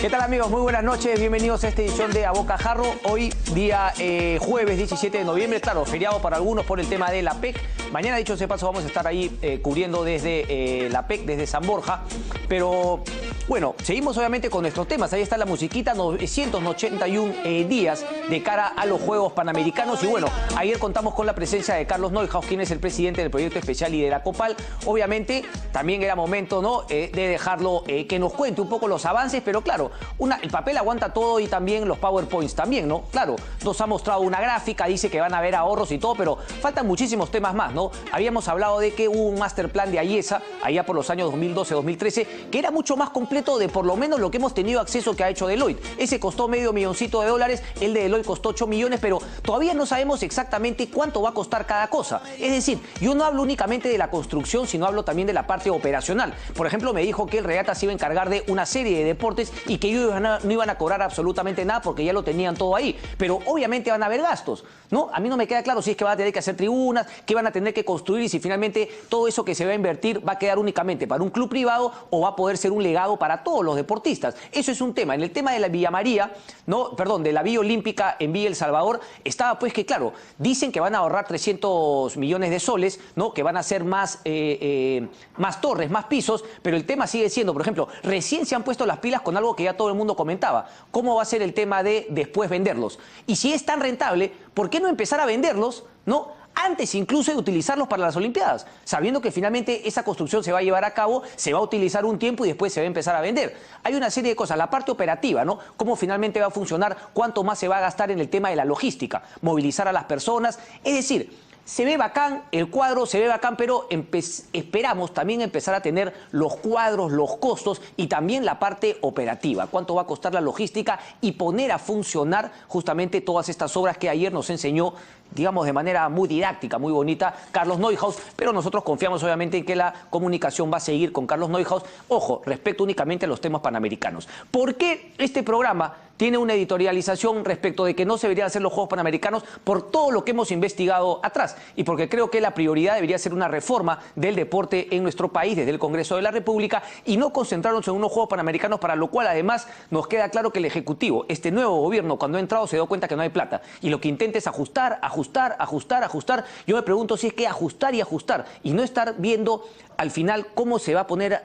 ¿Qué tal, amigos? Muy buenas noches, bienvenidos a esta edición de A Bocajarro. Hoy día jueves 17 de noviembre, claro, feriado para algunos por el tema de la PEC. Mañana, dicho sea paso, vamos a estar ahí cubriendo desde la PEC, desde San Borja. Pero bueno, seguimos obviamente con nuestros temas. Ahí está la musiquita, 981 días de cara a los Juegos Panamericanos. Y bueno, ayer contamos con la presencia de Carlos Neuhaus, quien es el presidente del proyecto especial y de la COPAL. Obviamente, también era momento, ¿no?, de dejarlo que nos cuente un poco los avances, pero claro, el papel aguanta todo y también los PowerPoints también, ¿no? Claro, nos ha mostrado una gráfica, dice que van a haber ahorros y todo, pero faltan muchísimos temas más, ¿no? Habíamos hablado de que hubo un master plan de AIESA, allá por los años 2012-2013, que era mucho más completo de por lo menos lo que hemos tenido acceso que ha hecho Deloitte. Ese costó $500 millones, el de Deloitte costó 8 millones, pero todavía no sabemos exactamente cuánto va a costar cada cosa. Es decir, yo no hablo únicamente de la construcción, sino hablo también de la parte operacional. Por ejemplo, me dijo que el Regata se iba a encargar de una serie de deportes y que ellos no iban a cobrar absolutamente nada porque ya lo tenían todo ahí. Pero obviamente van a haber gastos, ¿no? A mí no me queda claro si es que van a tener que hacer tribunas, que van a tener que construir y si finalmente todo eso que se va a invertir va a quedar únicamente para un club privado o va a poder ser un legado para todos los deportistas. Eso es un tema. En el tema de la Villa María, ¿no? Perdón, de la Villa Olímpica en Villa El Salvador, estaba pues que, claro, dicen que van a ahorrar 300 millones de soles, ¿no? Que van a hacer más torres, más pisos, pero el tema sigue siendo, por ejemplo, recién se han puesto las pilas con algo que ya todo el mundo comentaba. ¿Cómo va a ser el tema de después venderlos? Y si es tan rentable, ¿por qué no empezar a venderlos, ¿no?, antes incluso de utilizarlos para las Olimpiadas? Sabiendo que finalmente esa construcción se va a llevar a cabo, se va a utilizar un tiempo y después se va a empezar a vender. Hay una serie de cosas. La parte operativa, ¿no? Cómo finalmente va a funcionar, cuánto más se va a gastar en el tema de la logística, movilizar a las personas. Es decir, se ve bacán, el cuadro se ve bacán, pero esperamos también empezar a tener los cuadros, los costos y también la parte operativa. Cuánto va a costar la logística y poner a funcionar justamente todas estas obras que ayer nos enseñó, digamos, de manera muy didáctica, muy bonita, Carlos Neuhaus, pero nosotros confiamos obviamente en que la comunicación va a seguir con Carlos Neuhaus, ojo, respecto únicamente a los temas panamericanos. ¿Por qué este programa tiene una editorialización respecto de que no se deberían hacer los Juegos Panamericanos? Por todo lo que hemos investigado atrás y porque creo que la prioridad debería ser una reforma del deporte en nuestro país desde el Congreso de la República y no concentrarnos en unos Juegos Panamericanos, para lo cual además nos queda claro que el Ejecutivo, este nuevo gobierno, cuando ha entrado se dio cuenta que no hay plata y lo que intenta es ajustar. Yo me pregunto si es que ajustar y no estar viendo al final cómo se va a poner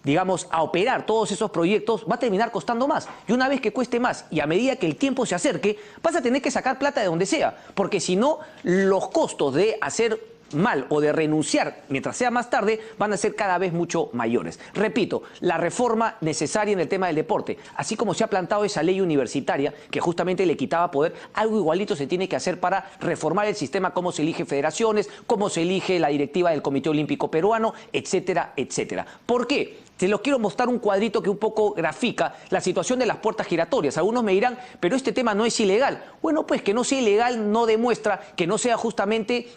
digamos, a operar todos esos proyectos, va a terminar costando más. Y una vez que cueste más y a medida que el tiempo se acerque, vas a tener que sacar plata de donde sea, porque si no, los costos de hacer mal o de renunciar mientras sea más tarde van a ser cada vez mucho mayores. Repito, la reforma necesaria en el tema del deporte, así como se ha plantado esa ley universitaria que justamente le quitaba poder, algo igualito se tiene que hacer para reformar el sistema, cómo se elige federaciones, cómo se elige la directiva del Comité Olímpico Peruano, etcétera, etcétera. ¿Por qué? Te los quiero mostrar un cuadrito que un poco grafica la situación de las puertas giratorias. Algunos me dirán, pero este tema no es ilegal. Bueno, pues que no sea ilegal no demuestra que no sea justamente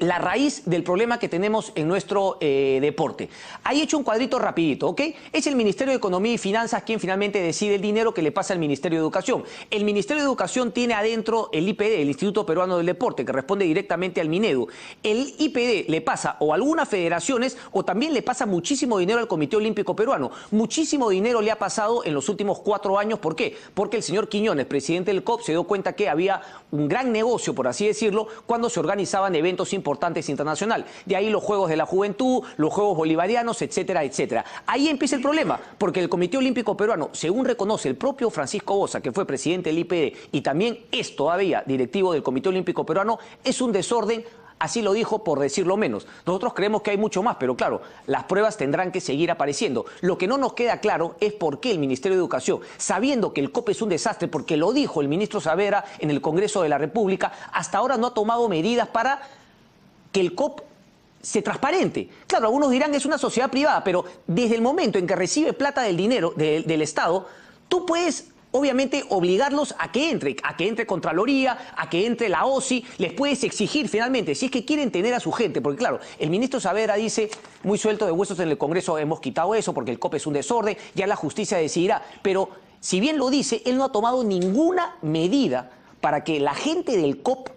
la raíz del problema que tenemos en nuestro deporte. Ahí he hecho un cuadrito rapidito, ¿ok? Es el Ministerio de Economía y Finanzas quien finalmente decide el dinero que le pasa al Ministerio de Educación. El Ministerio de Educación tiene adentro el IPD, el Instituto Peruano del Deporte, que responde directamente al Minedu. El IPD le pasa o a algunas federaciones o también le pasa muchísimo dinero al Comité Olímpico Peruano. Muchísimo dinero le ha pasado en los últimos 4 años. ¿Por qué? Porque el señor Quiñones, presidente del COP, se dio cuenta que había un gran negocio, por así decirlo, cuando se organizaban eventos importantes internacional. De ahí los Juegos de la Juventud, los Juegos Bolivarianos, etcétera, etcétera. Ahí empieza el problema, porque el Comité Olímpico Peruano, según reconoce el propio Francisco Bosa, que fue presidente del IPD y también es todavía directivo del Comité Olímpico Peruano, es un desorden. Así lo dijo, por decirlo menos. Nosotros creemos que hay mucho más, pero claro, las pruebas tendrán que seguir apareciendo. Lo que no nos queda claro es por qué el Ministerio de Educación, sabiendo que el COP es un desastre, porque lo dijo el ministro Saavedra en el Congreso de la República, hasta ahora no ha tomado medidas para que el COP se transparente. Claro, algunos dirán que es una sociedad privada, pero desde el momento en que recibe plata del dinero del Estado, tú puedes obviamente obligarlos a que entre Contraloría, a que entre la OSI, les puedes exigir finalmente, si es que quieren tener a su gente, porque claro, el ministro Saavedra dice, muy suelto de huesos en el Congreso, hemos quitado eso porque el COP es un desorden, ya la justicia decidirá, pero si bien lo dice, él no ha tomado ninguna medida para que la gente del COP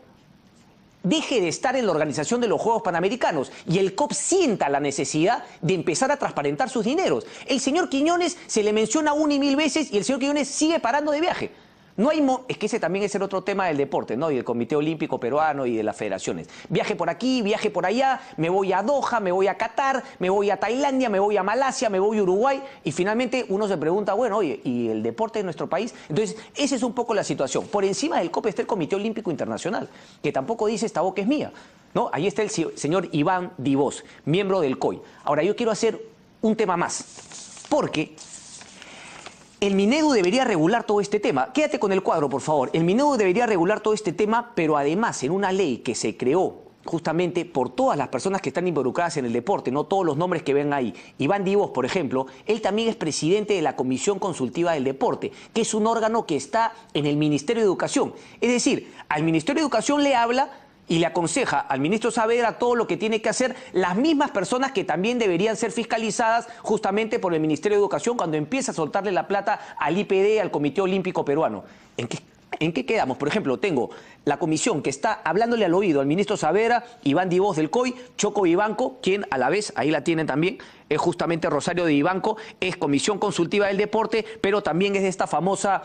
deje de estar en la organización de los Juegos Panamericanos y el COP sienta la necesidad de empezar a transparentar sus dineros. El señor Quiñones se le menciona una y mil veces y el señor Quiñones sigue parando de viaje. No hay es que ese también es el otro tema del deporte, ¿no? Y del Comité Olímpico Peruano y de las federaciones. Viaje por aquí, viaje por allá, me voy a Doha, me voy a Qatar, me voy a Tailandia, me voy a Malasia, me voy a Uruguay. Y finalmente uno se pregunta, bueno, oye, ¿y el deporte de nuestro país? Entonces, esa es un poco la situación. Por encima del COP está el Comité Olímpico Internacional, que tampoco dice esta boca es mía, ¿no? Ahí está el señor Iván Dibós, miembro del COI. Ahora, yo quiero hacer un tema más, porque el Minedu debería regular todo este tema. Quédate con el cuadro, por favor. El Minedu debería regular todo este tema, pero además en una ley que se creó justamente por todas las personas que están involucradas en el deporte, no todos los nombres que ven ahí. Iván Dibós, por ejemplo, él también es presidente de la Comisión Consultiva del Deporte, que es un órgano que está en el Ministerio de Educación. Es decir, al Ministerio de Educación le habla y le aconseja al ministro Saavedra todo lo que tiene que hacer las mismas personas que también deberían ser fiscalizadas justamente por el Ministerio de Educación cuando empieza a soltarle la plata al IPD, al Comité Olímpico Peruano. ¿En qué quedamos? Por ejemplo, tengo la comisión que está hablándole al oído al ministro Saavedra, Iván Dibós del COI, Choco Vivanco, quien a la vez, ahí la tienen también, es justamente Rosario de Vivanco, es Comisión Consultiva del Deporte, pero también es de esta famosa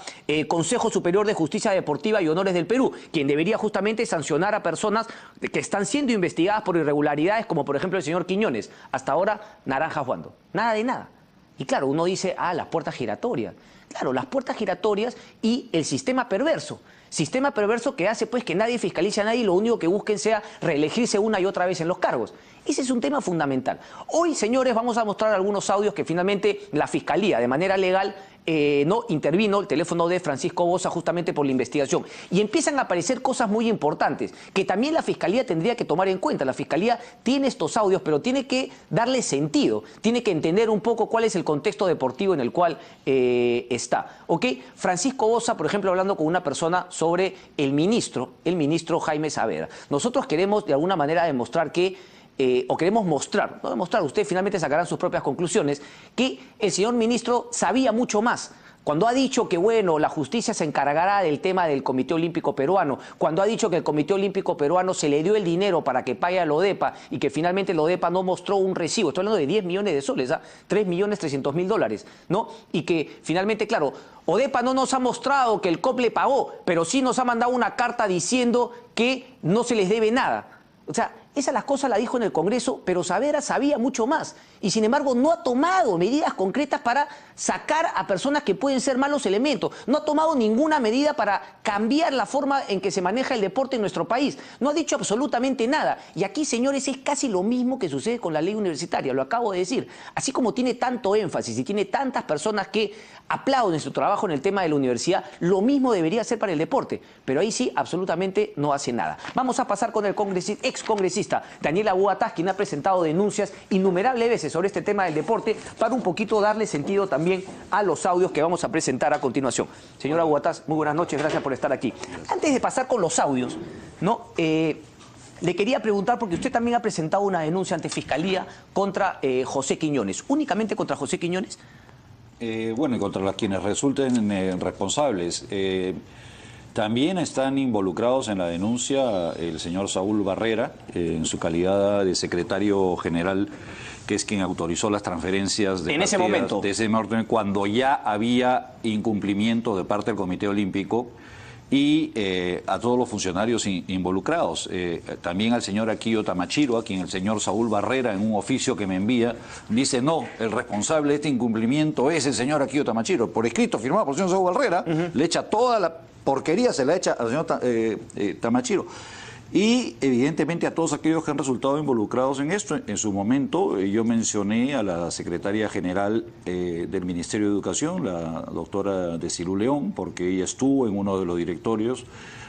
Consejo Superior de Justicia Deportiva y Honores del Perú, quien debería justamente sancionar a personas que están siendo investigadas por irregularidades, como por ejemplo el señor Quiñones. Hasta ahora, naranja jugando. Nada de nada. Y claro, uno dice, las puertas giratorias. Claro, las puertas giratorias y el sistema perverso. Sistema perverso que hace pues que nadie fiscalice a nadie y lo único que busquen sea reelegirse una y otra vez en los cargos. Ese es un tema fundamental. Hoy, señores, vamos a mostrar algunos audios que finalmente la Fiscalía, de manera legal, no intervino el teléfono de Francisco Boza justamente por la investigación. Y empiezan a aparecer cosas muy importantes que también la Fiscalía tendría que tomar en cuenta. La Fiscalía tiene estos audios, pero tiene que darle sentido, tiene que entender un poco cuál es el contexto deportivo en el cual está. ¿Ok? Francisco Boza, por ejemplo, hablando con una persona sobre el ministro Jaime Saavedra. Nosotros queremos de alguna manera demostrar que o queremos mostrar, no demostrar, ustedes finalmente sacarán sus propias conclusiones, que el señor ministro sabía mucho más. Cuando ha dicho que, bueno, la justicia se encargará del tema del Comité Olímpico Peruano, cuando ha dicho que el Comité Olímpico Peruano se le dio el dinero para que pague a la ODEPA y que finalmente la ODEPA no mostró un recibo, estoy hablando de 10 millones de soles, 3.300.000 dólares, ¿no? Y que finalmente, claro, ODEPA no nos ha mostrado que el COP le pagó, pero sí nos ha mandado una carta diciendo que no se les debe nada. O sea, esas las cosas la dijo en el Congreso, pero Saavedra sabía mucho más. Y sin embargo no ha tomado medidas concretas para sacar a personas que pueden ser malos elementos. No ha tomado ninguna medida para cambiar la forma en que se maneja el deporte en nuestro país. No ha dicho absolutamente nada. Y aquí, señores, es casi lo mismo que sucede con la ley universitaria, lo acabo de decir. Así como tiene tanto énfasis y tiene tantas personas que aplauden su trabajo en el tema de la universidad, lo mismo debería ser para el deporte. Pero ahí sí, absolutamente no hace nada. Vamos a pasar con el excongresista Daniel Abuatás, quien ha presentado denuncias innumerables veces sobre este tema del deporte, para un poquito darle sentido también a los audios que vamos a presentar a continuación. Señor Abuatás, muy buenas noches, gracias por estar aquí. Antes de pasar con los audios, ¿no? Le quería preguntar, porque usted también ha presentado una denuncia ante Fiscalía contra José Quiñones. ¿Únicamente contra José Quiñones? Bueno, y contra quienes resulten responsables. También están involucrados en la denuncia el señor Saúl Barrera, en su calidad de secretario general, que es quien autorizó las transferencias de en ese momento, cuando ya había incumplimiento de parte del Comité Olímpico, y a todos los funcionarios involucrados. También al señor Aquillo Tamachiro, a quien el señor Saúl Barrera, en un oficio que me envía, dice: no, el responsable de este incumplimiento es el señor Aquillo Tamachiro. Por escrito, firmado por el señor Saúl Barrera, le echa toda la porquería, se la echa al señor Tamachiro. Y evidentemente a todos aquellos que han resultado involucrados en esto. En su momento yo mencioné a la secretaria general del Ministerio de Educación, la doctora Desilu León, porque ella estuvo en uno de los directorios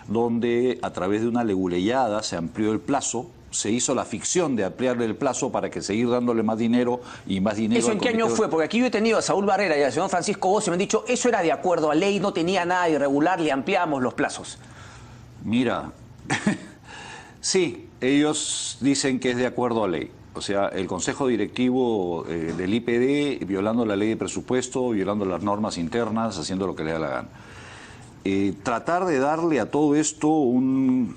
donde a través de una leguleyada se amplió el plazo, se hizo la ficción de ampliarle el plazo para que seguir dándole más dinero y más dinero. ¿Eso en qué año fue? Porque aquí yo he tenido a Saúl Barrera y al señor Francisco Boza y me han dicho, eso era de acuerdo a ley, no tenía nada irregular, le ampliamos los plazos. Mira... Sí, ellos dicen que es de acuerdo a ley. O sea, el Consejo Directivo del IPD, violando la ley de presupuesto, violando las normas internas, haciendo lo que le da la gana. Tratar de darle a todo esto un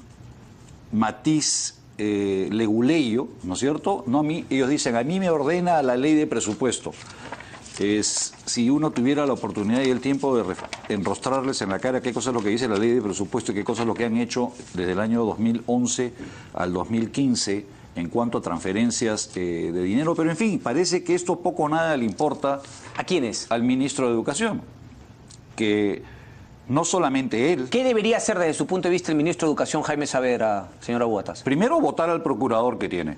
matiz leguleyo, ¿no es cierto? No a mí, ellos dicen, a mí me ordena la ley de presupuesto. Si uno tuviera la oportunidad y el tiempo de enrostrarles en la cara qué cosa es lo que dice la ley de presupuesto y qué cosa es lo que han hecho desde el año 2011 al 2015 en cuanto a transferencias de dinero, pero en fin, parece que esto poco o nada le importa. ¿A quiénes? Al ministro de Educación, que no solamente él... ¿Qué debería hacer desde su punto de vista el ministro de Educación, Jaime Saavedra, señora Huatas? Primero, votar al procurador que tiene,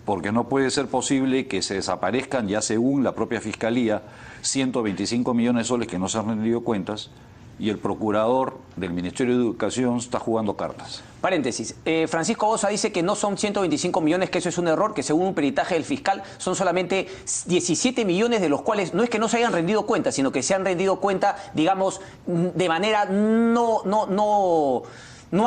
porque no puede ser posible que se desaparezcan, ya según la propia Fiscalía, 125 millones de soles que no se han rendido cuentas, y el procurador del Ministerio de Educación está jugando cartas. Paréntesis. Francisco Bosa dice que no son 125 millones, que eso es un error, que según un peritaje del fiscal son solamente 17 millones, de los cuales no es que no se hayan rendido cuenta, sino que se han rendido cuenta, digamos, de manera no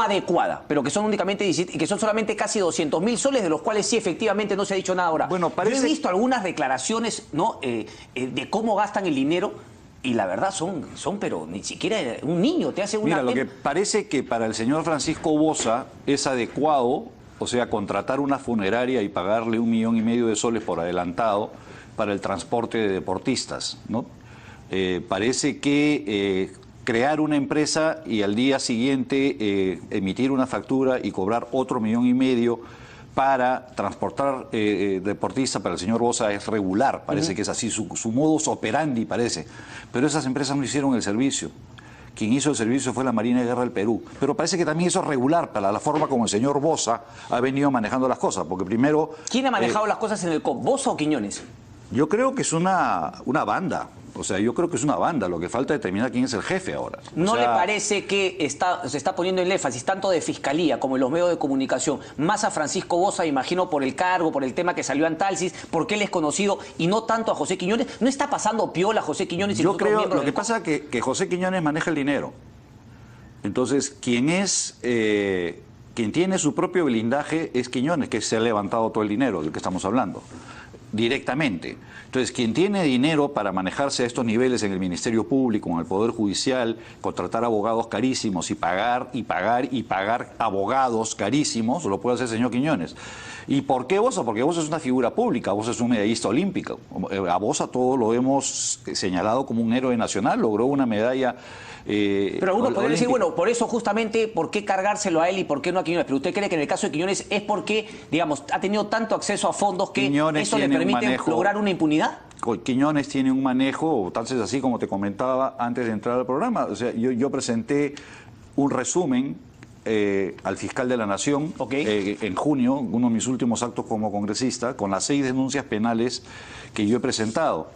adecuada, pero que son únicamente 17, y que son solamente casi 200.000 soles, de los cuales sí efectivamente no se ha dicho nada ahora. Bueno, parece... Yo he visto algunas declaraciones, ¿no? De cómo gastan el dinero. Y la verdad son, pero ni siquiera un niño te hace una... Mira, lo que parece que para el señor Francisco Bosa es adecuado, o sea, contratar una funeraria y pagarle 1,5 millones de soles por adelantado para el transporte de deportistas, ¿no? Parece que crear una empresa y al día siguiente emitir una factura y cobrar otro 1,5 millones para transportar deportistas para el señor Bosa es regular, parece que es así, su modus operandi parece, pero esas empresas no hicieron el servicio. Quien hizo el servicio fue la Marina de Guerra del Perú, pero parece que también eso es regular para la forma como el señor Bosa ha venido manejando las cosas, porque primero... ¿Quién ha manejado las cosas en el COP, Bosa o Quiñones? Yo creo que es una banda. O sea, yo creo que es una banda, lo que falta es determinar quién es el jefe ahora. ¿No le parece que se está poniendo el énfasis tanto de Fiscalía como en los medios de comunicación, más a Francisco Bosa, imagino por el cargo, por el tema que salió Antalsis, porque él es conocido, y no tanto a José Quiñones? ¿No está pasando piola José Quiñones? Yo creo, lo que pasa es que José Quiñones maneja el dinero. Entonces, quien tiene su propio blindaje es Quiñones, que se ha levantado todo el dinero del que estamos hablando, directamente. Entonces, quien tiene dinero para manejarse a estos niveles en el Ministerio Público, en el Poder Judicial, contratar abogados carísimos y pagar abogados carísimos, lo puede hacer el señor Quiñones. ¿Y por qué Bosa? Porque Bosa es una figura pública, Bosa es un medallista olímpico. A Bosa todos lo hemos señalado como un héroe nacional, logró una medalla... pero algunos podrían decir, bueno, por eso justamente, ¿por qué cargárselo a él y por qué no a Quiñones? Pero usted cree que en el caso de Quiñones es porque, digamos, ha tenido tanto acceso a fondos que Quiñones eso le permite lograr una impunidad. Quiñones tiene un manejo, tal vez así como te comentaba antes de entrar al programa. O sea, yo presenté un resumen al fiscal de la Nación en junio, uno de mis últimos actos como congresista, con las 6 denuncias penales que yo he presentado.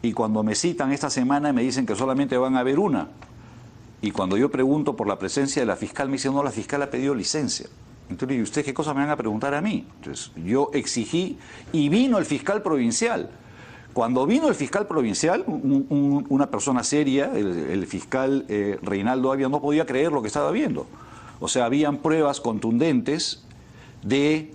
Y cuando me citan esta semana me dicen que solamente van a haber una. Y cuando yo pregunto por la presencia de la fiscal, me dicen, no, la fiscal ha pedido licencia. Entonces, ¿y ustedes qué cosas me van a preguntar a mí? Entonces, yo exigí y vino el fiscal provincial. Cuando vino el fiscal provincial, una persona seria, el fiscal Reinaldo Avia, no podía creer lo que estaba viendo. O sea, habían pruebas contundentes de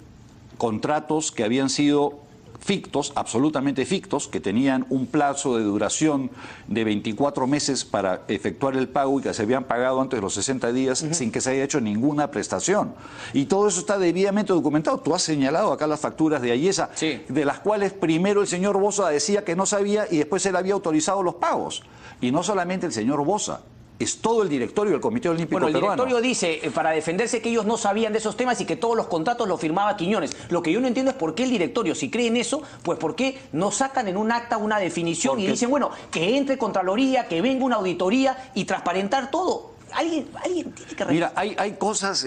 contratos que habían sido fictos, absolutamente fictos, que tenían un plazo de duración de 24 meses para efectuar el pago y que se habían pagado antes de los 60 días sin que se haya hecho ninguna prestación. Y todo eso está debidamente documentado. Tú has señalado acá las facturas de Ayesa, de las cuales primero el señor Bosa decía que no sabía y después él había autorizado los pagos. Y no solamente el señor Bosa, es todo el directorio del Comité Olímpico Peruano. Bueno, el directorio dice, para defenderse, que ellos no sabían de esos temas y que todos los contratos los firmaba Quiñones. Lo que yo no entiendo es por qué el directorio, si cree en eso, pues por qué no sacan en un acta una definición y dicen, bueno, que entre Contraloría, que venga una auditoría y transparentar todo. Alguien tiene que... Mira, hay cosas...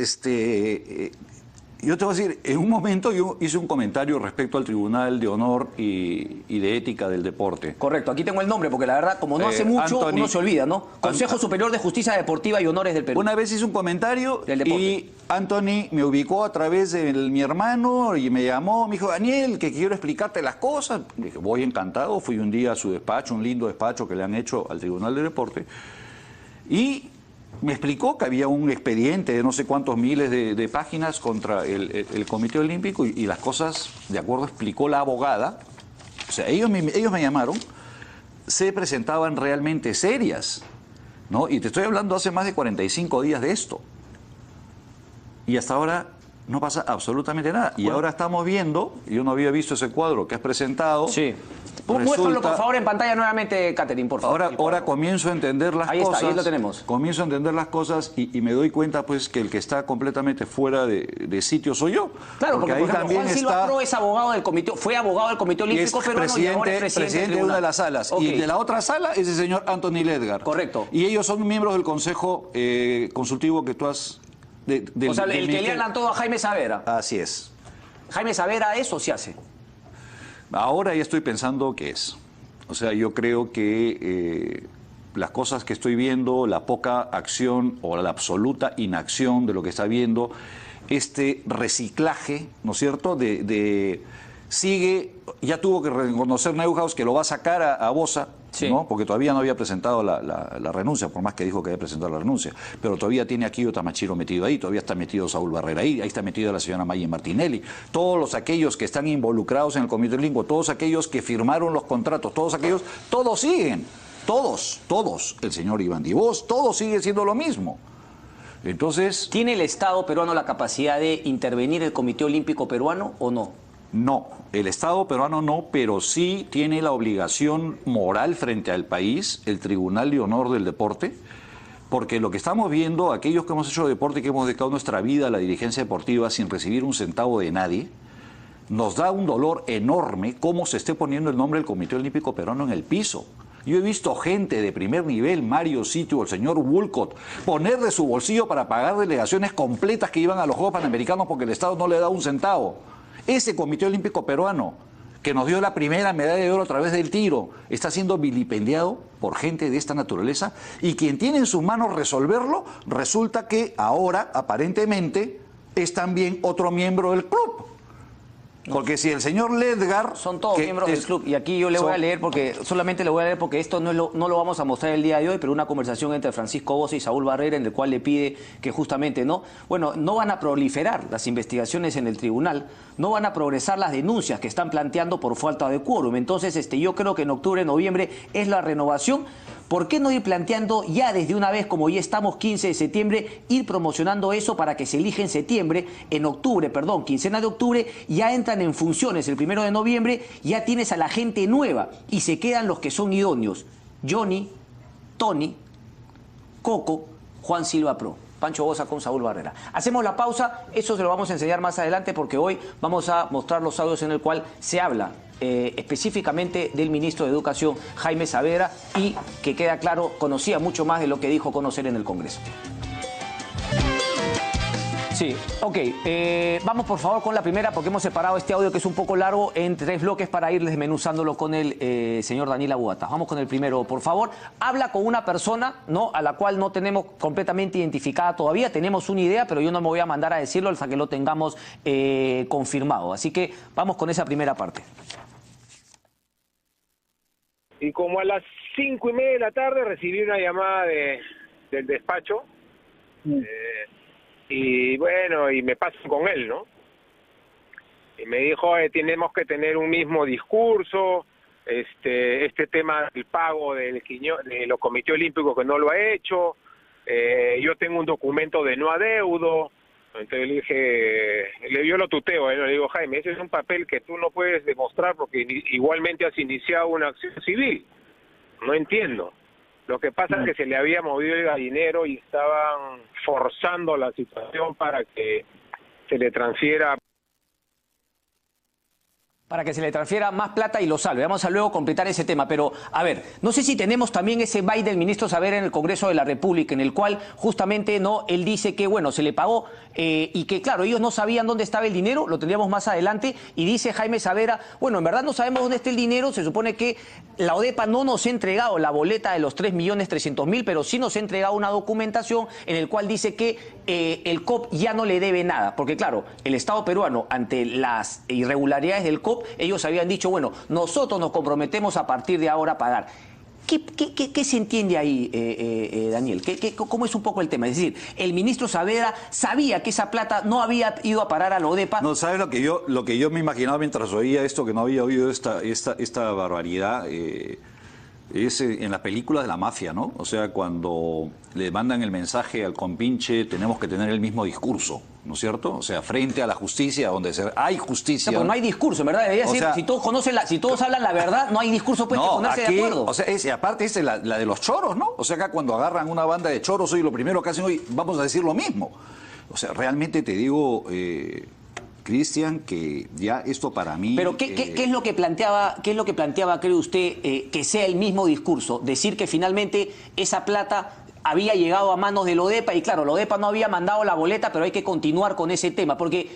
Yo te voy a decir, en un momento yo hice un comentario respecto al Tribunal de Honor y de Ética del Deporte. Correcto, aquí tengo el nombre, porque la verdad, como no hace mucho, uno se olvida, ¿no? Consejo Superior de Justicia Deportiva y Honores del Perú. Una vez hice un comentario y Anthony me ubicó a través de mi hermano y me llamó, me dijo, Daniel, que quiero explicarte las cosas. Dije, voy encantado, fui un día a su despacho, un lindo despacho que le han hecho al Tribunal de Deporte, y me explicó que había un expediente de no sé cuántos miles de páginas contra el Comité Olímpico y las cosas, de acuerdo, explicó la abogada. O sea, ellos me llamaron, se presentaban realmente serias, ¿no? Y te estoy hablando hace más de 45 días de esto. Y hasta ahora no pasa absolutamente nada. Y ahora estamos viendo, yo no había visto ese cuadro que has presentado. Sí. Muéstralo, por favor, en pantalla nuevamente, Catherine, por favor. Ahora comienzo a entender las cosas. Ahí lo tenemos. Comienzo a entender las cosas y me doy cuenta pues que el que está completamente fuera de sitio soy yo. Claro, porque ahí por ejemplo, también Juan Silva Pro es abogado del comité, fue abogado del Comité Olímpico Peruano y ahora es presidente de una de las salas. Okay. Y de la otra sala es el señor Anthony Ledgar. Correcto. Y ellos son miembros del consejo consultivo que tú has... o sea, el que le hablan todo a Jaime Savera. Así es. Jaime Savera, ¿eso se hace? Ahora ya estoy pensando qué es. O sea, yo creo que las cosas que estoy viendo, la poca acción o la absoluta inacción de lo que está viendo, este reciclaje, ¿no es cierto?, sigue, ya tuvo que reconocer Neuhaus que lo va a sacar a Boza, sí, ¿no? Porque todavía no había presentado la renuncia, por más que dijo que había presentado la renuncia, pero todavía tiene aquí Quío Tamachiro metido ahí, todavía está metido Saúl Barrera ahí está metida la señora Maya Martinelli, todos aquellos que están involucrados en el Comité Olímpico, todos aquellos que firmaron los contratos, todos siguen, todos, el señor Iván Dibós, todos sigue siendo lo mismo. Entonces... ¿Tiene el Estado peruano la capacidad de intervenir el Comité Olímpico Peruano o no? No, el Estado peruano no, pero sí tiene la obligación moral frente al país, el Tribunal de Honor del Deporte, porque lo que estamos viendo, aquellos que hemos hecho deporte, que hemos dedicado nuestra vida a la dirigencia deportiva sin recibir un centavo de nadie, nos da un dolor enorme cómo se esté poniendo el nombre del Comité Olímpico Peruano en el piso. Yo he visto gente de primer nivel, Mario Sitio, el señor Woolcott, poner de su bolsillo para pagar delegaciones completas que iban a los Juegos Panamericanos porque el Estado no le da un centavo. Ese Comité Olímpico Peruano, que nos dio la primera medalla de oro a través del tiro, está siendo vilipendiado por gente de esta naturaleza y quien tiene en sus manos resolverlo, resulta que ahora, aparentemente, es también otro miembro del club. Porque si el señor Ledgar... Son todos miembros del club. Y aquí yo le voy a leer, solamente le voy a leer porque esto no lo vamos a mostrar el día de hoy, pero una conversación entre Francisco Boza y Saúl Barrera en el cual le pide que justamente no van a proliferar las investigaciones en el tribunal, no van a progresar las denuncias que están planteando por falta de quórum. Entonces, yo creo que en octubre, noviembre es la renovación. ¿Por qué no ir planteando ya desde una vez, como ya estamos 15 de septiembre, ir promocionando eso para que se elija en septiembre, quincena de octubre, ya entran en funciones el 1 de noviembre, ya tienes a la gente nueva y se quedan los que son idóneos? Johnny, Tony, Coco, Juan Silva Pro. Pancho Boza con Saúl Barrera. Hacemos la pausa, eso se lo vamos a enseñar más adelante porque hoy vamos a mostrar los audios en el cual se habla específicamente del ministro de Educación, Jaime Savera, y que queda claro, conocía mucho más de lo que dijo conocer en el Congreso. Sí, ok. Vamos por favor con la primera porque hemos separado este audio que es un poco largo en 3 bloques para ir desmenuzándolo con el señor Daniel Abuata. Vamos con el primero, por favor. Habla con una persona, ¿no?, a la cual no tenemos completamente identificada todavía. Tenemos una idea, pero yo no me voy a mandar a decirlo hasta que lo tengamos confirmado. Así que vamos con esa primera parte. Y como a las 5:30 de la tarde recibí una llamada del despacho. Y bueno, y me paso con él, ¿no? Y me dijo, tenemos que tener un mismo discurso, este tema del pago de los comités olímpicos que no lo ha hecho, yo tengo un documento de no adeudo. Entonces le dije, yo lo tuteo, le digo, Jaime, ese es un papel que tú no puedes demostrar porque igualmente has iniciado una acción civil. No entiendo. Lo que pasa es que se le había movido el gallinero y estaban forzando la situación para que se le transfiera... Para que se le transfiera más plata y lo salve. Vamos a luego completar ese tema. Pero, a ver, no sé si tenemos también ese byte del ministro Savera en el Congreso de la República, en el cual justamente él dice que, bueno, se le pagó y que, claro, ellos no sabían dónde estaba el dinero, lo tendríamos más adelante, y dice Jaime Savera, bueno, en verdad no sabemos dónde está el dinero, se supone que la ODEPA no nos ha entregado la boleta de los 3.300.000, pero sí nos ha entregado una documentación en el cual dice que el COP ya no le debe nada, porque, claro, el Estado peruano, ante las irregularidades del COP, ellos habían dicho, bueno, nosotros nos comprometemos a partir de ahora a pagar. ¿Qué se entiende ahí, Daniel? ¿Cómo es un poco el tema? Es decir, el ministro Savera sabía que esa plata no había ido a parar a la ODEPA. No, ¿sabes lo que yo me imaginaba mientras oía esto, que no había oído esta barbaridad? Es en las películas de la mafia, ¿no? O sea, cuando le mandan el mensaje al compinche, tenemos que tener el mismo discurso, ¿no es cierto? O sea, frente a la justicia, donde hay justicia. No, pues no hay discurso, ¿verdad? Debería decir, si todos conocen si todos hablan la verdad, no hay discurso, pues, que ponerse aquí, de acuerdo. O sea, aparte es la de los choros, ¿no? O sea, acá cuando agarran una banda de choros, hoy lo primero que hacen hoy, vamos a decir lo mismo. O sea, realmente te digo, Cristian, que ya esto para mí... Pero ¿qué es lo que planteaba, cree usted, que sea el mismo discurso? Decir que finalmente esa plata había llegado a manos del ODEPA, y claro, el ODEPA no había mandado la boleta, pero hay que continuar con ese tema, porque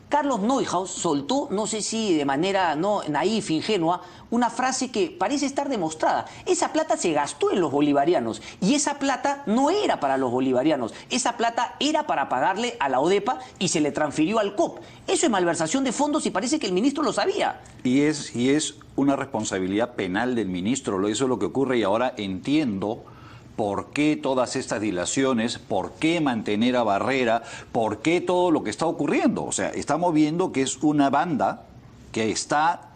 Carlos Neuhaus soltó, no sé si de manera naif, ingenua, una frase que parece estar demostrada. Esa plata se gastó en los bolivarianos, y esa plata no era para los bolivarianos, esa plata era para pagarle a la ODEPA y se le transfirió al COP. Eso es malversación de fondos y parece que el ministro lo sabía. Y es una responsabilidad penal del ministro, eso es lo que ocurre, y ahora entiendo por qué todas estas dilaciones, por qué mantener a Barrera, por qué todo lo que está ocurriendo. O sea, estamos viendo que es una banda que está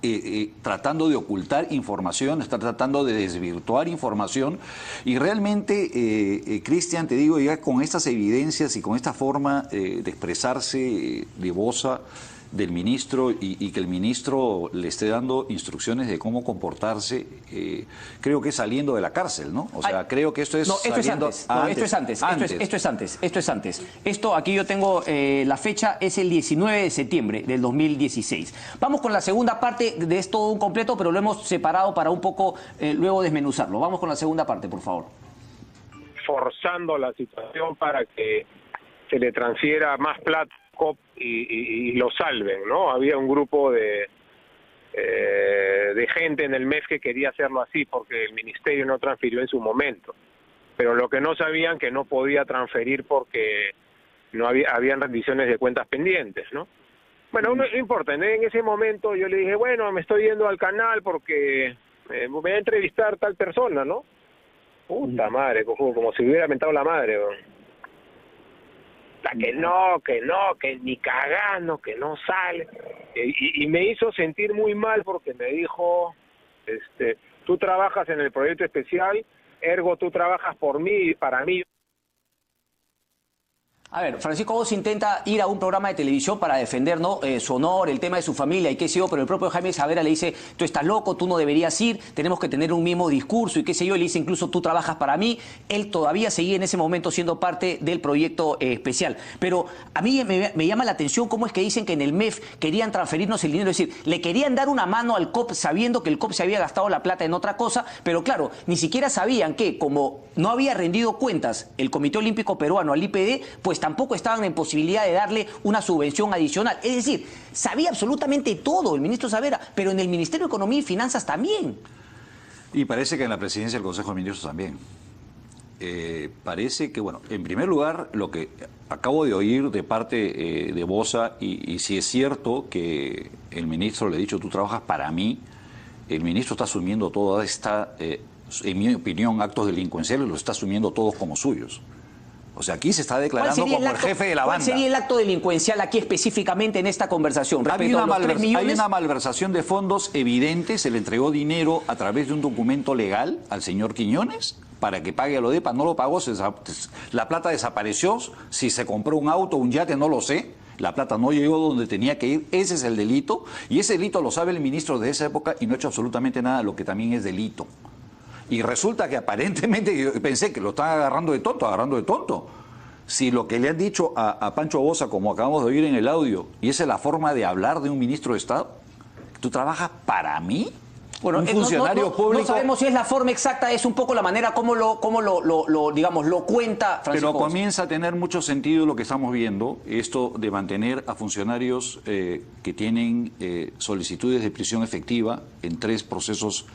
tratando de ocultar información, está tratando de desvirtuar información, y realmente, Cristian, te digo, ya con estas evidencias y con esta forma de expresarse de Boza, del ministro, y que el ministro le esté dando instrucciones de cómo comportarse, creo que es saliendo de la cárcel, ¿no? O sea, creo que esto es... No, esto es antes. Esto, aquí yo tengo la fecha, es el 19 de septiembre del 2016. Vamos con la segunda parte de esto un completo, pero lo hemos separado para un poco luego desmenuzarlo. Vamos con la segunda parte, por favor. Forzando la situación para que se le transfiera más plata y lo salven, ¿no? Había un grupo de gente en el MEF que quería hacerlo así porque el ministerio no transfirió en su momento, pero lo que no sabían que no podía transferir porque no habían rendiciones de cuentas pendientes, ¿no? Bueno, no importa, en ese momento yo le dije, bueno, me estoy yendo al canal porque voy a entrevistar tal persona, ¿no? Puta madre, como si hubiera mentado la madre, ¿no? Que ni cagando, que no sale. Y me hizo sentir muy mal porque me dijo, tú trabajas en el proyecto especial, ergo tú trabajas por mí y para mí. A ver, Francisco Boza intenta ir a un programa de televisión para defender, ¿no?, su honor, el tema de su familia y qué sé yo, pero el propio Jaime Savera le dice, tú estás loco, tú no deberías ir, tenemos que tener un mismo discurso y qué sé yo, le dice incluso tú trabajas para mí. Él todavía seguía en ese momento siendo parte del proyecto especial. Pero a mí me llama la atención cómo es que dicen que en el MEF querían transferirnos el dinero, es decir, le querían dar una mano al COP sabiendo que el COP se había gastado la plata en otra cosa, pero claro, ni siquiera sabían que como no había rendido cuentas el Comité Olímpico Peruano al IPD, pues tampoco estaban en posibilidad de darle una subvención adicional. Es decir, sabía absolutamente todo el ministro Savera, pero en el Ministerio de Economía y Finanzas también. Y parece que en la presidencia del Consejo de Ministros también. Parece que, bueno, en primer lugar, lo que acabo de oír de parte de Boza, y si es cierto que el ministro le ha dicho, tú trabajas para mí, el ministro está asumiendo toda esta, en mi opinión, actos delincuenciales, los está asumiendo todos como suyos. O sea, aquí se está declarando como el jefe de la banda. ¿Cuál sería el acto delincuencial aquí específicamente en esta conversación? Hay una malversación de fondos evidente, se le entregó dinero a través de un documento legal al señor Quiñones para que pague a la ODEPA, no lo pagó, la plata desapareció, si se compró un auto, un yate, no lo sé. La plata no llegó donde tenía que ir, ese es el delito, y ese delito lo sabe el ministro de esa época y no ha hecho absolutamente nada, lo que también es delito. Y resulta que aparentemente, yo pensé que lo están agarrando de tonto, Si lo que le han dicho a Pancho Boza, como acabamos de oír en el audio, y esa es la forma de hablar de un ministro de Estado, ¿tú trabajas para mí? Bueno, un funcionario público. No sabemos si es la forma exacta, es un poco la manera como lo cuenta Francisco Pero Boza. comienza a tener mucho sentido lo que estamos viendo, esto de mantener a funcionarios que tienen solicitudes de prisión efectiva en 3 procesos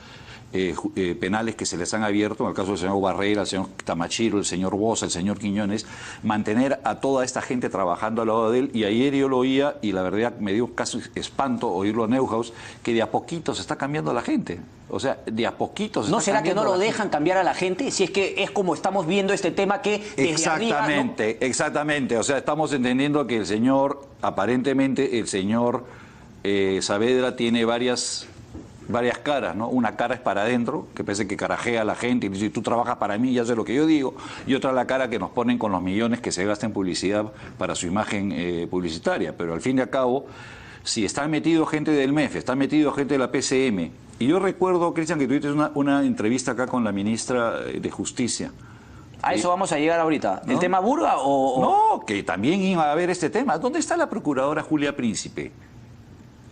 penales que se les han abierto, en el caso del señor Barrera, el señor Tamachiro, el señor Boza, el señor Quiñones, mantener a toda esta gente trabajando al lado de él. Y ayer yo lo oía y la verdad me dio casi espanto oírlo a Neuhaus, que de a poquito se está cambiando la gente. O sea, de a poquito se ¿No está será que no lo gente. dejan cambiar a la gente? Si es que es como estamos viendo este tema que desde arriba, ¿no? Exactamente. O sea, estamos entendiendo que el señor, aparentemente, el señor Saavedra tiene varias varias caras, ¿no? Una cara es para adentro, que parece que carajea a la gente y dice, tú trabajas para mí, ya sé lo que yo digo, y otra la cara que nos ponen con los millones que se gastan en publicidad para su imagen publicitaria. Pero al fin y al cabo, si está metido gente del MEF, está metido gente de la PCM, y yo recuerdo, Cristian, que tuviste una entrevista acá con la ministra de Justicia. A eso vamos a llegar ahorita. ¿El tema Burga o...? No, que también iba a haber este tema. ¿Dónde está la procuradora Julia Príncipe?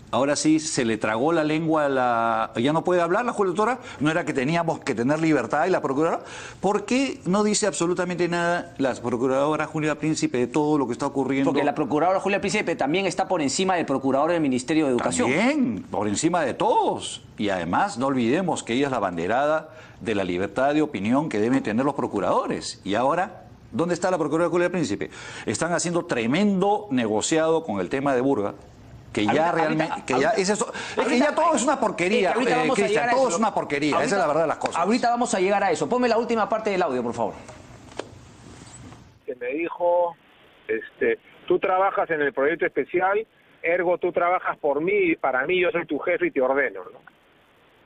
Ahora sí se le tragó la lengua a la... ¿Ya no puede hablar la doctora? ¿No era que teníamos que tener libertad y la procuradora? ¿Por qué no dice absolutamente nada la procuradora Julia Príncipe de todo lo que está ocurriendo? Porque la procuradora Julia Príncipe también está por encima del procurador del Ministerio de Educación. También, por encima de todos. Y además, no olvidemos que ella es la banderada de la libertad de opinión que deben tener los procuradores. Y ahora, ¿dónde está la procuradora Julia Príncipe? Están haciendo tremendo negociado con el tema de Burga. Que ya realmente, que ya es eso, es que ya todo es una porquería, Cristian, todo es una porquería, esa es la verdad de las cosas. Ahorita vamos a llegar a eso. Ponme la última parte del audio, por favor. Que me dijo, tú trabajas en el proyecto especial, ergo tú trabajas por mí, para mí yo soy tu jefe y te ordeno, ¿no?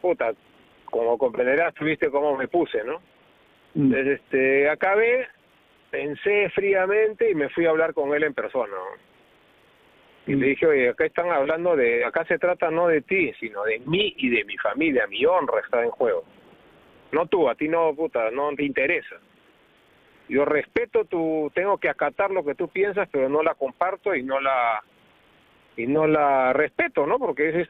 Puta, como comprenderás, tuviste cómo me puse, ¿no? Entonces, acabé, pensé fríamente y me fui a hablar con él en persona, ¿no? Y le dije, oye, acá están hablando acá se trata no de ti, sino de mí y de mi familia, mi honra está en juego. No tú, a ti no, puta, no te interesa. Yo respeto tengo que acatar lo que tú piensas, pero no la comparto y no la respeto, ¿no? Porque es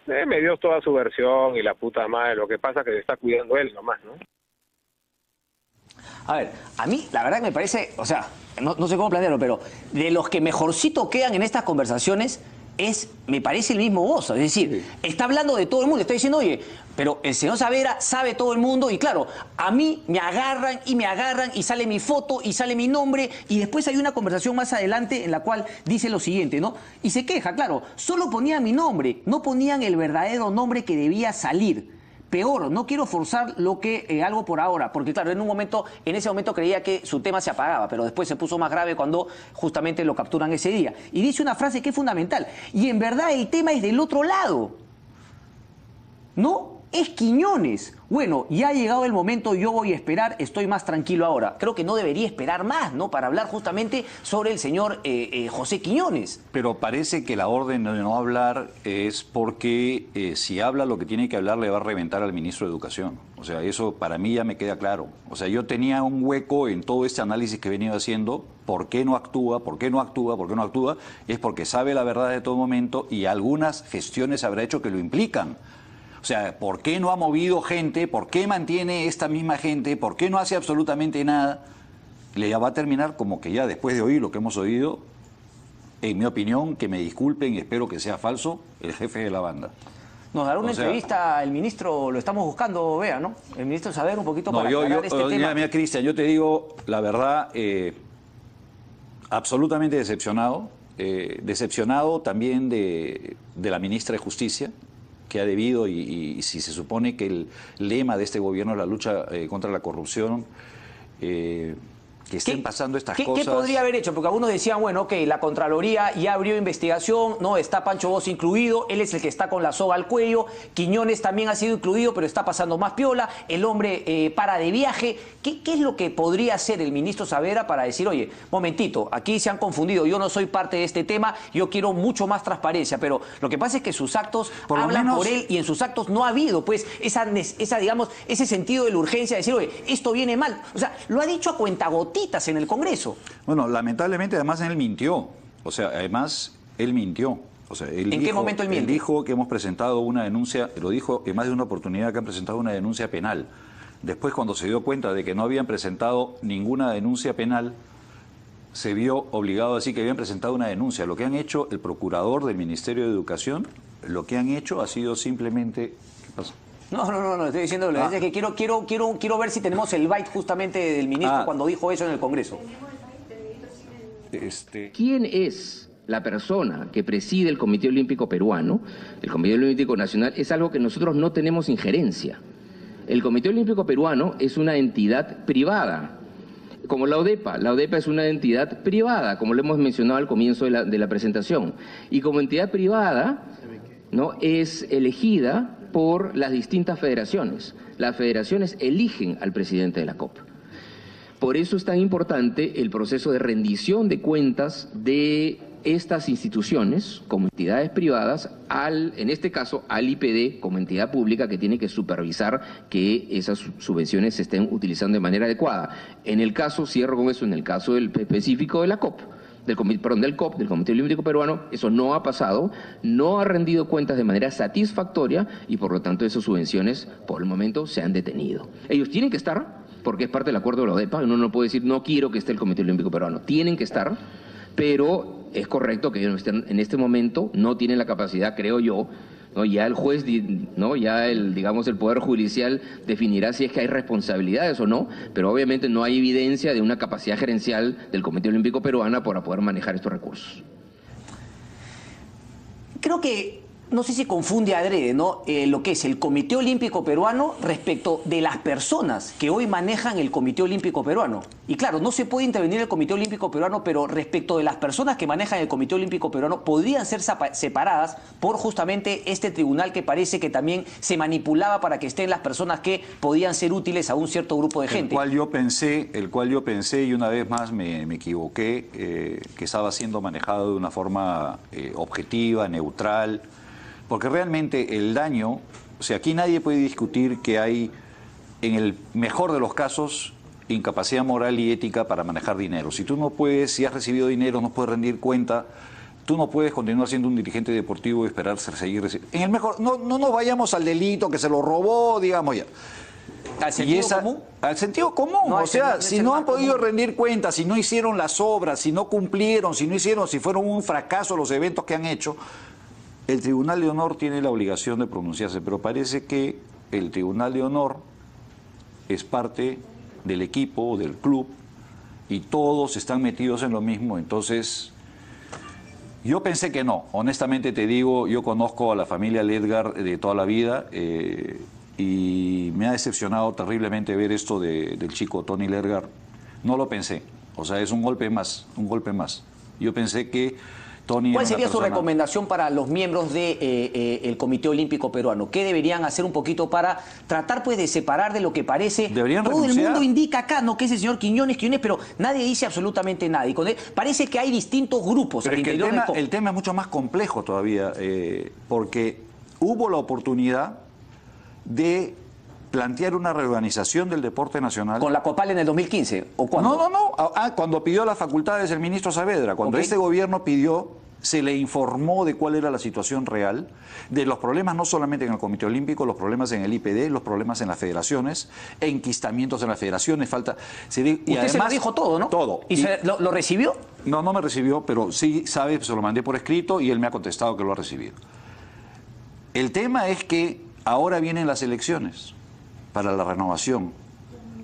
me dio toda su versión y la puta madre, lo que pasa es que se está cuidando él nomás, ¿no? A ver, a mí la verdad que me parece, o sea, no sé cómo plantearlo, pero de los que mejorcito quedan en estas conversaciones me parece el mismo Bozo. Es decir, está hablando de todo el mundo, está diciendo, oye, pero el señor Saavedra sabe todo el mundo y claro, a mí me agarran y sale mi foto y sale mi nombre y después hay una conversación más adelante en la cual dice lo siguiente, ¿no? Y se queja, claro, solo ponían mi nombre, no ponían el verdadero nombre que debía salir. Peor, no quiero forzar algo por ahora, porque claro, en ese momento creía que su tema se apagaba, pero después se puso más grave cuando justamente lo capturan ese día. Y dice una frase que es fundamental, y en verdad el tema es del otro lado, ¿no? Es Quiñones. Bueno, ya ha llegado el momento, yo voy a esperar, estoy más tranquilo ahora. Creo que no debería esperar más, ¿no? Para hablar justamente sobre el señor José Quiñones. Pero parece que la orden de no hablar es porque si habla lo que tiene que hablar le va a reventar al ministro de Educación. O sea, eso para mí ya me queda claro. O sea, yo tenía un hueco en todo este análisis que he venido haciendo. ¿Por qué no actúa? ¿Por qué no actúa? ¿Por qué no actúa? Es porque sabe la verdad de todo momento y algunas gestiones habrá hecho que lo implican. O sea, ¿por qué no ha movido gente? ¿Por qué mantiene esta misma gente? ¿Por qué no hace absolutamente nada? Le va a terminar como que ya después de oír lo que hemos oído, en mi opinión, que me disculpen y espero que sea falso, el jefe de la banda. Nos dará una entrevista el ministro, lo estamos buscando, vea, ¿no? El ministro Saavedra un poquito para aclarar este tema. Mira, Cristian, yo te digo la verdad, absolutamente decepcionado. Decepcionado también de la ministra de Justicia, que ha debido, y si se supone que el lema de este gobierno es la lucha contra la corrupción, que estén pasando estas cosas. ¿Qué podría haber hecho? Porque algunos decían, bueno, ok, la Contraloría ya abrió investigación, no está Pancho Bozo incluido, él es el que está con la soga al cuello, Quiñones también ha sido incluido, pero está pasando más piola, el hombre para de viaje. ¿Qué es lo que podría hacer el ministro Saavedra para decir, oye, momentito, aquí se han confundido, yo no soy parte de este tema, yo quiero mucho más transparencia, pero lo que pasa es que sus actos hablan por él y en sus actos no ha habido, pues, digamos, ese sentido de la urgencia de decir, oye, esto viene mal. O sea, lo ha dicho a cuentagotitas en el Congreso. Bueno, lamentablemente además él mintió. O sea, además él mintió. O sea, ¿En qué momento él miente? Él dijo que hemos presentado una denuncia, lo dijo en más de una oportunidad que han presentado una denuncia penal. Después, cuando se dio cuenta de que no habían presentado ninguna denuncia penal, se vio obligado a decir que habían presentado una denuncia. Lo que han hecho el procurador del Ministerio de Educación, lo que han hecho ha sido simplemente... ¿Qué pasa? No, estoy diciendo es que quiero ver si tenemos el byte justamente del ministro cuando dijo eso en el Congreso. ¿Quién es la persona que preside el Comité Olímpico Peruano? El Comité Olímpico Nacional es algo que nosotros no tenemos injerencia. El Comité Olímpico Peruano es una entidad privada, como la ODEPA. La ODEPA es una entidad privada, como lo hemos mencionado al comienzo de la presentación. Y como entidad privada ¿no?, es elegida por las distintas federaciones. Las federaciones eligen al presidente de la COP. Por eso es tan importante el proceso de rendición de cuentas de estas instituciones como entidades privadas, en este caso al IPD como entidad pública que tiene que supervisar que esas subvenciones se estén utilizando de manera adecuada. En el caso, cierro con eso, en el caso específico de la COP, del Comité Olímpico Peruano, eso no ha pasado, no ha rendido cuentas de manera satisfactoria y por lo tanto esas subvenciones por el momento se han detenido. Ellos tienen que estar, porque es parte del acuerdo de la ODEPA, uno no puede decir no quiero que esté el Comité Olímpico Peruano, tienen que estar, pero es correcto que ellos en este momento no tienen la capacidad, creo yo, ¿no? Ya el juez, ¿no?, ya el Poder Judicial definirá si es que hay responsabilidades o no, pero obviamente no hay evidencia de una capacidad gerencial del Comité Olímpico Peruano para poder manejar estos recursos. Creo que, no sé si confunde adrede, ¿no?, lo que es el Comité Olímpico Peruano respecto de las personas que hoy manejan el Comité Olímpico Peruano. Y claro, no se puede intervenir el Comité Olímpico Peruano, pero respecto de las personas que manejan el Comité Olímpico Peruano, podrían ser separadas por justamente este tribunal que parece que también se manipulaba para que estén las personas que podían ser útiles a un cierto grupo de gente. El cual yo pensé y una vez más me equivoqué, que estaba siendo manejado de una forma objetiva, neutral. Porque realmente el daño, o sea, aquí nadie puede discutir que hay, en el mejor de los casos, incapacidad moral y ética para manejar dinero. Si tú no puedes, si has recibido dinero, no puedes rendir cuenta, tú no puedes continuar siendo un dirigente deportivo y esperar seguir recibiendo. En el mejor, no nos vayamos al delito que se lo robó, digamos ya. ¿Al sentido común? Al sentido común, no, o sea, si no han podido rendir cuentas, si no hicieron las obras, si no cumplieron, si fueron un fracaso los eventos que han hecho, el Tribunal de Honor tiene la obligación de pronunciarse, pero parece que el Tribunal de Honor es parte del equipo, del club, y todos están metidos en lo mismo. Entonces, yo pensé que no. Honestamente te digo, yo conozco a la familia Ledgar de toda la vida y me ha decepcionado terriblemente ver esto del chico Tony Ledgar. No lo pensé. O sea, es un golpe más, un golpe más. Yo pensé que Tony... ¿Cuál sería su recomendación para los miembros del Comité Olímpico Peruano? ¿Qué deberían hacer un poquito para tratar pues de separar de lo que parece? Deberían todo renunciar. El mundo indica acá, ¿no?, que es el señor Quiñones, pero nadie dice absolutamente nada. Y con él, parece que hay distintos grupos Pero al es que interior del COP. el tema es mucho más complejo todavía, porque hubo la oportunidad de plantear una reorganización del deporte nacional. ¿Con la Copal en el 2015? ¿O cuándo? No. Cuando pidió las facultades el ministro Saavedra. Cuando este gobierno pidió, se le informó de cuál era la situación real, de los problemas no solamente en el Comité Olímpico, los problemas en el IPD, los problemas en las federaciones, enquistamientos en las federaciones, falta... Usted además, se lo dijo todo, ¿no? Todo. ¿Y lo recibió? No me recibió, pero sí, sabe, se lo mandé por escrito y él me ha contestado que lo ha recibido. El tema es que ahora vienen las elecciones para la renovación.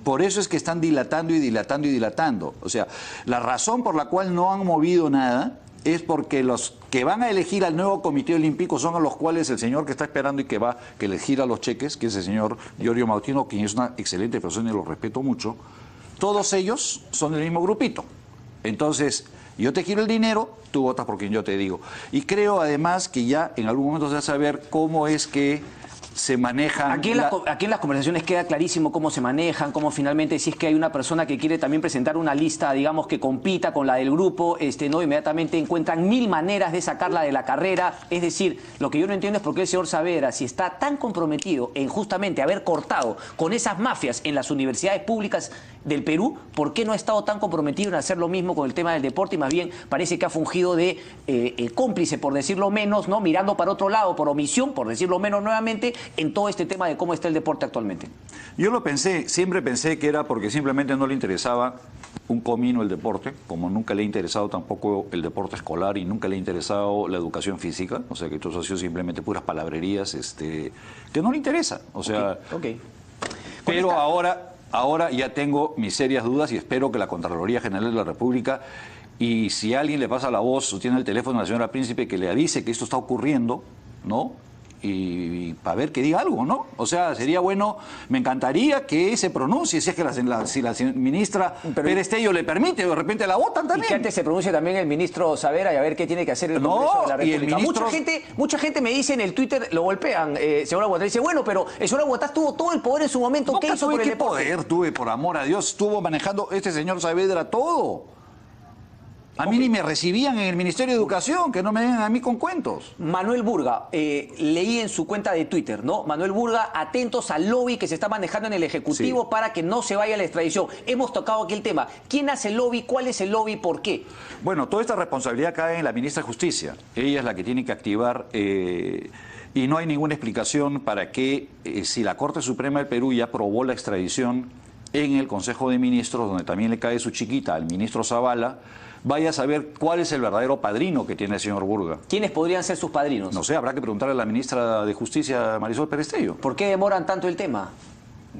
Por eso es que están dilatando y dilatando y dilatando. O sea, la razón por la cual no han movido nada es porque los que van a elegir al nuevo Comité Olímpico son a los cuales el señor que está esperando y que les gira los cheques, que es el señor Giorgio Mautino, quien es una excelente persona y lo respeto mucho, todos ellos son del mismo grupito. Entonces, yo te giro el dinero, tú votas por quien yo te digo. Y creo además que ya en algún momento se va a saber cómo es que se manejan... Aquí en las conversaciones queda clarísimo cómo se manejan, cómo finalmente, si es que hay una persona que quiere también presentar una lista, digamos, que compita con la del grupo, no, inmediatamente encuentran 1000 maneras de sacarla de la carrera. Es decir, lo que yo no entiendo es por qué el señor Saavedra, si está tan comprometido en justamente haber cortado con esas mafias en las universidades públicas del Perú, ¿por qué no ha estado tan comprometido en hacer lo mismo con el tema del deporte? Y más bien parece que ha fungido de cómplice, por decirlo menos, ¿no?, mirando para otro lado, por omisión, por decirlo menos nuevamente, en todo este tema de cómo está el deporte actualmente. Yo lo pensé, siempre pensé que era porque simplemente no le interesaba un comino el deporte, como nunca le ha interesado tampoco el deporte escolar y nunca le ha interesado la educación física, o sea que todo eso ha sido simplemente puras palabrerías que no le interesa, o sea... Okay. Pero ahora ya tengo mis serias dudas y espero que la Contraloría General de la República, y si alguien le pasa la voz o tiene el teléfono a la señora Príncipe que le avise que esto está ocurriendo, ¿no?, y para ver que diga algo, ¿no? O sea, sería bueno, me encantaría que se pronuncie, si es que si la ministra Pérez Tello le permite, de repente la votan también. Y que antes se pronuncie también el ministro Savera y a ver qué tiene que hacer el Congreso de la República. Y el ministro... Mucha gente me dice en el Twitter, lo golpean, señor Aguatá, dice, bueno, pero el señor Aguatá tuvo todo el poder en su momento, ¿qué hizo por el deporte? ¿Qué poder tuve, por amor a Dios? Estuvo manejando este señor Saavedra todo. A mí ni me recibían en el Ministerio de Educación, que no me den a mí con cuentos. Manuel Burga, leí en su cuenta de Twitter, ¿no? Manuel Burga, atentos al lobby que se está manejando en el Ejecutivo para que no se vaya a la extradición. Hemos tocado aquí el tema. ¿Quién hace el lobby? ¿Cuál es el lobby? ¿Por qué? Bueno, toda esta responsabilidad cae en la ministra de Justicia. Ella es la que tiene que activar... y no hay ninguna explicación para que, si la Corte Suprema del Perú ya aprobó la extradición en el Consejo de Ministros, donde también le cae su chiquita al ministro Zavala, vaya a saber cuál es el verdadero padrino que tiene el señor Burga. ¿Quiénes podrían ser sus padrinos? No sé, habrá que preguntarle a la ministra de Justicia, Marisol Pérez Tello. ¿Por qué demoran tanto el tema?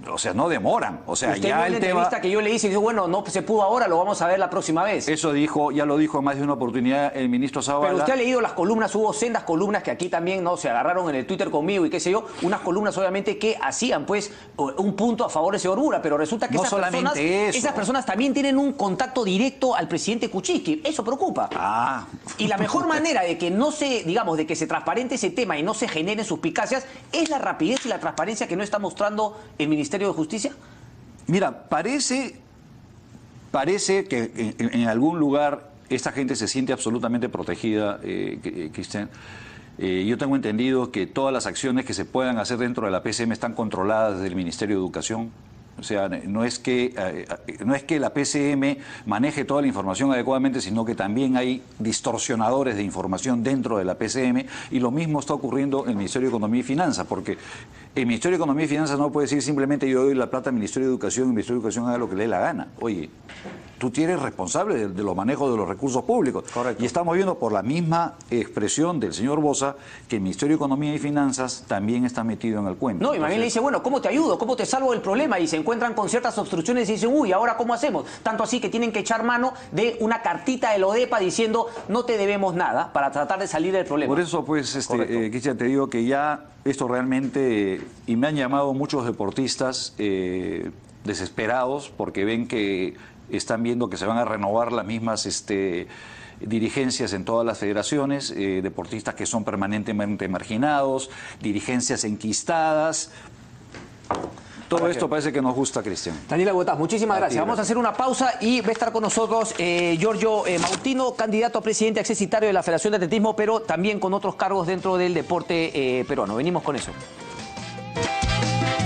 O sea, no demoran. O sea, usted ya en la el entrevista tema... que yo le hice, dijo, bueno, no se pudo ahora, lo vamos a ver la próxima vez. Eso dijo, ya lo dijo en más de una oportunidad el ministro Zavala. Pero usted ha leído las columnas, hubo sendas columnas que aquí también no se agarraron en el Twitter conmigo y qué sé yo, unas columnas obviamente que hacían pues un punto a favor de señor Burga, pero resulta que No solamente esas personas también tienen un contacto directo al presidente Kuczynski. Eso preocupa. Ah. Y la mejor manera de que no se, digamos, de que se transparente ese tema y no se generen suspicacias es la rapidez y la transparencia que no está mostrando el Ministerio de Justicia. Mira, parece que en algún lugar esta gente se siente absolutamente protegida, Cristian. Yo tengo entendido que todas las acciones que se puedan hacer dentro de la PCM están controladas desde el Ministerio de Educación. O sea, no es que la PCM maneje toda la información adecuadamente, sino que también hay distorsionadores de información dentro de la PCM, y lo mismo está ocurriendo en el Ministerio de Economía y Finanzas, porque el Ministerio de Economía y Finanzas no puede decir simplemente yo doy la plata al Ministerio de Educación y el Ministerio de Educación haga lo que le dé la gana. Oye, tú eres responsable de los manejos de los recursos públicos. Correcto. Y estamos viendo por la misma expresión del señor Boza que el Ministerio de Economía y Finanzas también está metido en el cuento. No, y más bien le dice, bueno, ¿cómo te ayudo? ¿Cómo te salvo del problema? Y se encuentran con ciertas obstrucciones y dicen, uy, ¿ahora cómo hacemos? Tanto así que tienen que echar mano de una cartita del ODEPA diciendo, no te debemos nada, para tratar de salir del problema. Por eso, pues, Cristian, te digo que ya esto realmente, y me han llamado muchos deportistas desesperados porque ven que están viendo que se van a renovar las mismas dirigencias en todas las federaciones, deportistas que son permanentemente marginados, dirigencias enquistadas. Todo esto parece que nos gusta, Cristian. Daniel Aguatá, muchísimas gracias. Vamos a hacer una pausa y va a estar con nosotros Giorgio Mautino, candidato a presidente accesitario de la Federación de Atletismo, pero también con otros cargos dentro del deporte peruano. Venimos con eso.